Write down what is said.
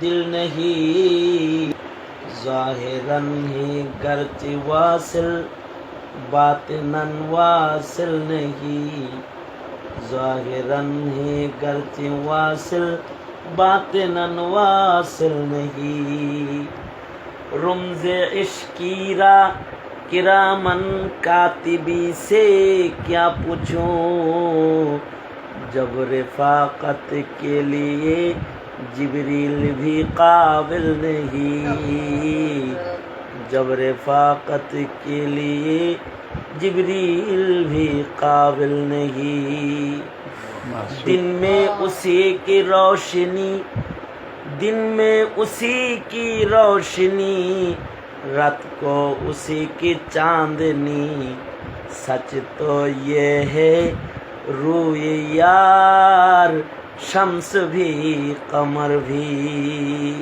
دل نہیں ظاہراً ہی گرچہ واصل باطناً واصل نہیں ظاہراً ہی گرچہ واصل باطناً واصل نہیں رمز عشقی را کرامن کاتبی سے کیا پوچھوں جب رفاقت کے لیے جبریل بھی قابل نہیں جب رفاقت کے لیے جبریل بھی قابل نہیں دن میں اسی کی روشنی دن میں اسی کی روشنی رات کو اسی کی چاندنی سچ تو یہ ہے روئے یار شمس بھی قمر بھی